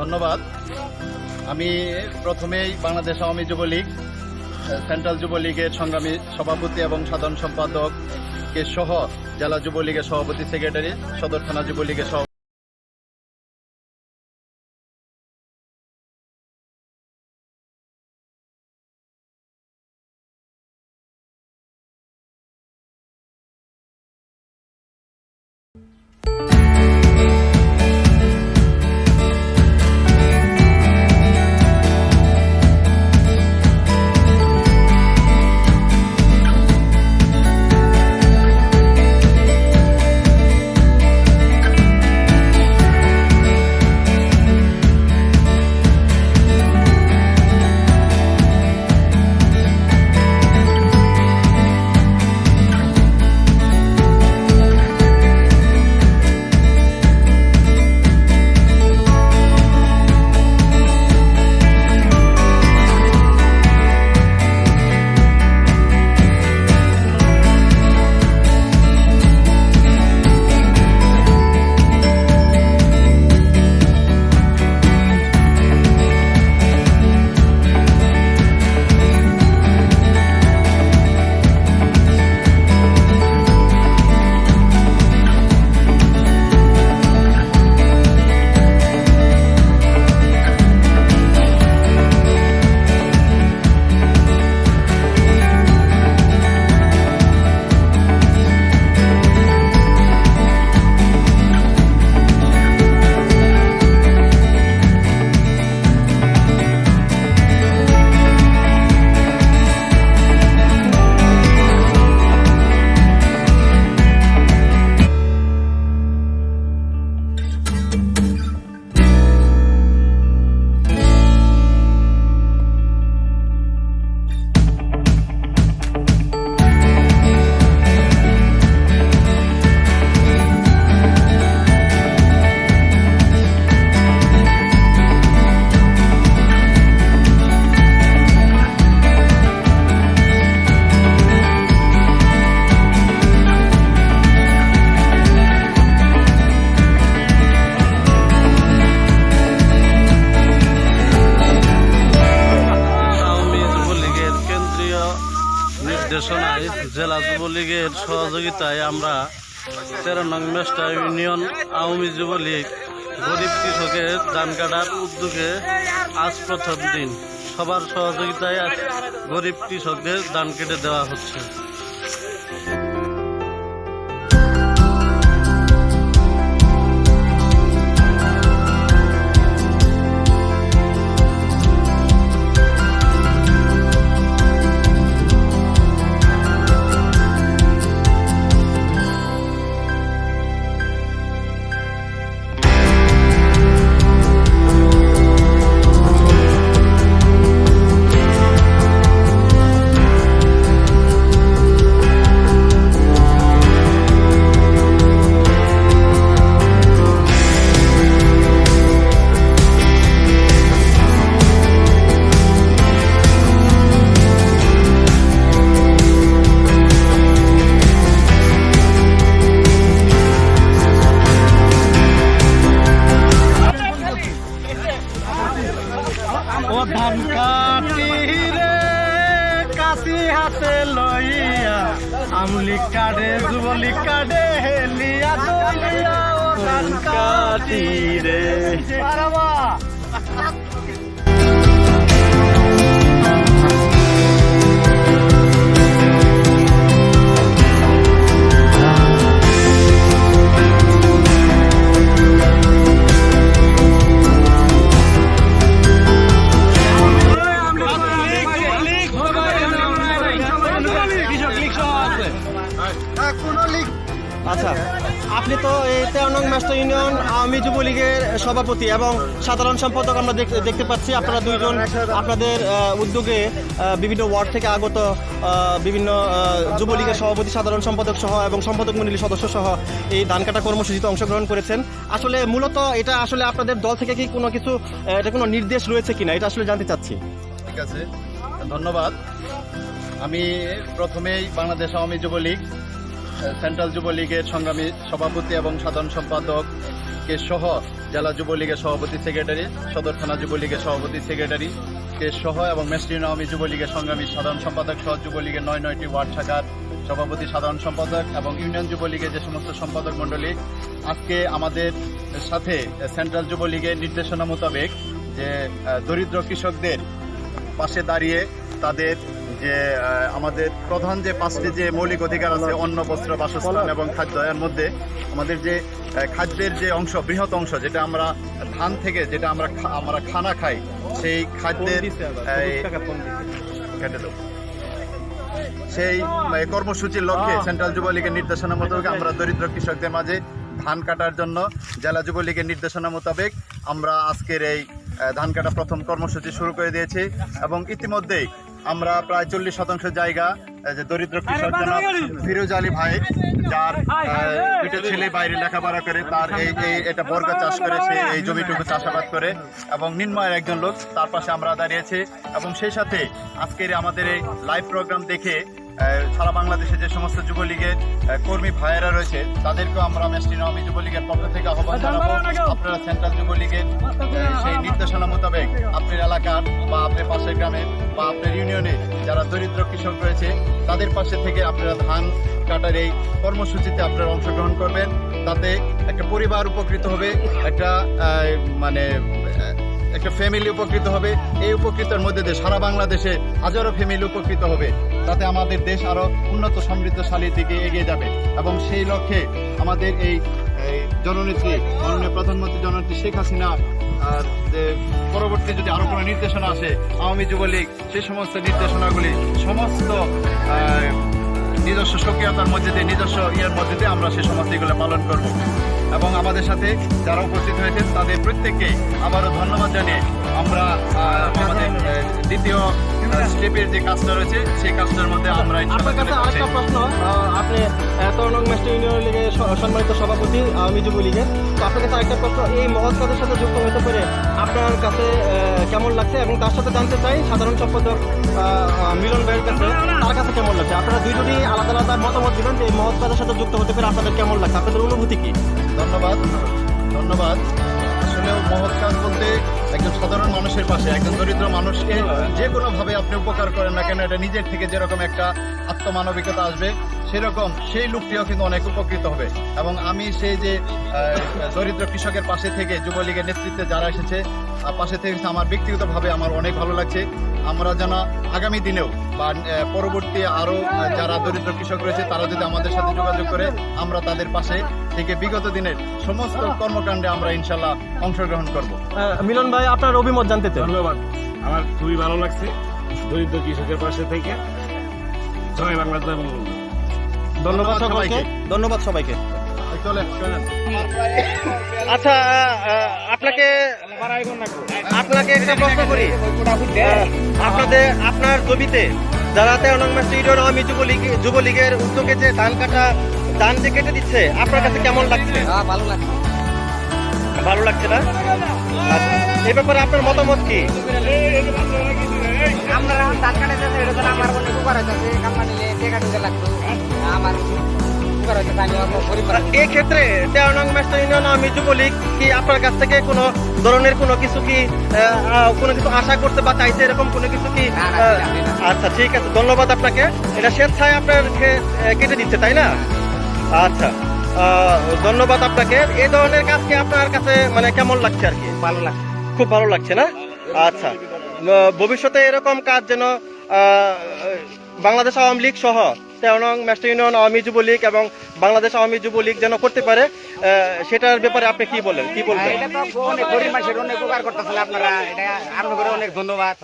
ধন্যবাদ। আমি প্রথমেই বাংলাদেশ আওয়ামী যুবলীগ সেন্ট্রাল যুবলীগের সংগ্রামী সভাপতি এবং সাধারণ সম্পাদককে সহ জেলা যুবলীগের সভাপতি সেক্রেটারি, সদর থানা যুবলীগের সভাপতি নির্দেশনায় জেলা যুবলীগের সহযোগিতায় আমরা 13 নং মেস্টা ইউনিয়ন আওয়ামী যুবলীগ গরিব কৃষকের ধান কাটার উদ্যোগে আজ প্রথম দিন সবার সহযোগিতায় আজ গরিব কৃষকদের ধান কেটে দেওয়া হচ্ছে। ও ধান কাটি রে কাশি হাতে লইয়া আমলি কাটে যুবলীগ কাটে হেলিয়া দলিয়া ও ধান কাটি রে পারবা। আচ্ছা, আপনি তো এই 13 নং মেস্টা ইউনিয়ন আওয়ামী যুবলীগের সভাপতি এবং সাধারণ সম্পাদক আমরা দেখতে পাচ্ছি। আপনারা দুইজন আপনাদের উদ্যোগে বিভিন্ন ওয়ার্ড থেকে আগত বিভিন্ন যুবলীগের সভাপতি, সাধারণ সম্পাদক সহ এবং সম্পাদক মণ্ডলীর সদস্য সহ এই ধান কাটা কর্মসূচিতে অংশগ্রহণ করেছেন। আসলে মূলত এটা আসলে আপনাদের দল থেকে কি কোনো কিছু এটা কোনো নির্দেশ রয়েছে কিনা এটা আসলে জানতে চাচ্ছি। ঠিক আছে, ধন্যবাদ। আমি প্রথমেই বাংলাদেশ আওয়ামী যুবলীগ সেন্ট্রাল যুবলীগের সংগ্রামী সভাপতি এবং সাধারণ সম্পাদককে সহ জেলা যুবলীগের সভাপতি সেক্রেটারি, সদর থানা যুবলীগের সভাপতি সেক্রেটারি কে সহ এবং মেস্টিন আওয়ামী যুবলীগের সংগ্রামী সাধারণ সম্পাদক সহ যুবলীগের ৯টি ওয়ার্ড শাখার সভাপতি সাধারণ সম্পাদক এবং ইউনিয়ন যুবলীগের যে সমস্ত সম্পাদক মণ্ডলী আজকে আমাদের সাথে সেন্ট্রাল যুবলীগের নির্দেশনা মোতাবেক যে দরিদ্র কৃষকদের পাশে দাঁড়িয়ে তাদের যে আমাদের প্রধান যে 5টি যে মৌলিক অধিকার আছে, অন্ন, বস্ত্র, বাসস্থান এবং খাদ্য, এর মধ্যে আমাদের যে খাদ্যের যে অংশ, বৃহৎ অংশ, যেটা আমরা ধান থেকে যেটা আমরা খানা খাই, সেই খাদ্যের কেটে দেব সেই কর্মসূচির লক্ষ্যে সেন্ট্রাল যুবলীগের নির্দেশনা মোতাবেক আমরা দরিদ্র কৃষকদের মাঝে ধান কাটার জন্য জেলা যুবলীগের নির্দেশনা মোতাবেক আমরা আজকের এই ধান কাটা প্রথম কর্মসূচি শুরু করে দিয়েছি এবং ইতিমধ্যেই আমরা প্রায় 40% জায়গা যে দরিদ্র কৃষক জনাব ফিরোজ আলী ভাই, যার দুটো ছেলে বাইরে লেখাপড়া করে, তার এটা বর্গা চাষ করেছে, এই জমিটুকু চাষাবাদ করে এবং নিম্নয়ের একজন লোক, তার পাশে আমরা দাঁড়িয়েছি এবং সেই সাথে আজকের আমাদের এই লাইভ প্রোগ্রাম দেখে সারা বাংলাদেশে যে সমস্ত যুবলীগের কর্মী ভাইয়েরা রয়েছে তাদেরকেও আমরা মেস্টিন আওয়ামী যুবলীগের পক্ষ থেকে আহ্বান জানাবো, আপনারা সেন্ট্রাল যুবলীগের সেই নির্দেশনা মোতাবেক আপনার এলাকার বা আপনার পাশের গ্রামের বা আপনার ইউনিয়নে যারা দরিদ্র কৃষক রয়েছে তাদের পাশে থেকে আপনারা ধান কাটার এই কর্মসূচিতে আপনারা অংশগ্রহণ করবেন। তাতে একটা পরিবার উপকৃত হবে, একটা ফ্যামিলি উপকৃত হবে। এই উপকৃতের মধ্যে দিয়ে সারা বাংলাদেশে হাজারো ফ্যামিলি উপকৃত হবে, তাতে আমাদের দেশ আরো উন্নত সমৃদ্ধশালীর দিকে এগিয়ে যাবে এবং সেই লক্ষ্যে আমাদের এই জননেত্রী মাননীয় প্রধানমন্ত্রী জননেত্রী শেখ হাসিনা আর যে পরবর্তী যদি আরো কোনো নির্দেশনা আসে, আওয়ামী যুবলীগ সেই সমস্ত নির্দেশনাগুলি সমস্ত নিজস্ব সক্রিয়তার মধ্যে দিয়ে, নিজস্ব মধ্যে দিয়ে আমরা সেই সমস্ত এগুলো পালন করব এবং আমাদের সাথে যারা উপস্থিত হয়েছেন তাদের প্রত্যেককে আবারও ধন্যবাদ জানিয়ে আমরা আমাদের দ্বিতীয় স্টেপের যে কাজটা রয়েছে সেই কাজটার মধ্যে আমরা আপনার কাছে আরেকটা প্রশ্ন, আপনি তরুণ মেস্ট ইউনিয়ন লীগের সম্মানিত সভাপতি আওয়ামী যুবলীগের, তো আপনার কাছে আরেকটা প্রশ্ন, এই মহৎ কাজের সাথে যুক্ত হতে পেরে আপনার কাছে কেমন লাগছে এবং তার সাথে জানতে চাই সাধারণ সম্পাদক মিলন ভাইয়ের কাছে, তার কাছে কেমন লাগছে? আপনারা দুইজনই আলাদা আলাদা মতামত দিবেন যে এই মহৎ কাজের সাথে যুক্ত হতে পেরে আপনাদের কেমন লাগছে, আপনাদের অনুভূতি কি? ধন্যবাদ। আসলে মহৎ কাজ বলতে একজন সাধারণ মানুষের পাশে, একজন দরিদ্র মানুষকে যে কোনোভাবে আপনি উপকার করেন না কেন, এটা নিজের থেকে যেরকম একটা আত্মমানবিকতা আসবে সেরকম সেই লোকটিও কিন্তু অনেক উপকৃত হবে। এবং আমি সেই যে দরিদ্র কৃষকের পাশে থেকে যুবলীগের নেতৃত্বে যারা এসেছে পাশে থেকে আমার ব্যক্তিগতভাবে আমার অনেক ভালো লাগছে। আমরা যেন আগামী দিনেও বা পরবর্তী আরও যারা দরিদ্র কৃষক রয়েছে তারা যদি আমাদের সাথে যোগাযোগ করে আমরা তাদের পাশে থেকে বিগত দিনের সমস্ত কর্মকাণ্ডে আমরা ইনশাল্লাহ অংশগ্রহণ করব। মিলন ভাই, আপনার অভিমত জানতে চাই। ধন্যবাদ, আমার খুবই ভালো লাগছে দরিদ্র কৃষকের পাশে থেকে। জয় বাংলা, জয় বঙ্গবন্ধু। ধন্যবাদ সবাইকে, ধন্যবাদ সবাইকে। চলেন। আচ্ছা, আপনাকে একটা প্রশ্ন করি, আপনার জমিতে যারা 13 নং মেস্ট ইউনিয়ন আওয়ামী যুবলীগের উদ্যোগে যে ধান যে কেটে দিচ্ছে, আপনার কাছে কেমন লাগছে? ভালো লাগছে না? আচ্ছা, এই ব্যাপারে আপনার মতামত কি? আমরা ধান কাটাইতেছে, এটা তো আমার অনেক উপকার হইতেছে, কামলা নিলে টেকা টুকে লাগতো, আমার উপকার হইতেছে, আমি আমার পরিবার। এই ক্ষেত্রে 13 নং মেস্ট ইউনিয়ন আওয়ামী যুবলীগ কি আপনার কাছ থেকে কোনো ধরনের কোনো কিছু আশা করতে বা চাইছে, এরকম কোনো কিছু কি? আচ্ছা, ঠিক আছে, ধন্যবাদ আপনাকে। এটা স্বেচ্ছায় আপনার কেটে দিচ্ছে, তাই না? আচ্ছা, ধন্যবাদ আপনাকে। এই ধরনের কাজকে আপনার কাছে কেমন লাগছে আর কি? ভালো লাগছে, খুব ভালো লাগছে না? আচ্ছা, ভবিষ্যতে এরকম কাজ যেন বাংলাদেশ আওয়ামী লীগ সহ 13 নং মেস্ট ইউনিয়ন আওয়ামী যুবলীগ এবং বাংলাদেশ আওয়ামী যুবলীগ যেন করতে পারে, সেটার ব্যাপারে আপনি কি বলবেন? এটা তো অনেক গরিব মানুষের অনেক উপকার করতেছেন আপনারা, এটা আপনাদের অনেক ধন্যবাদ।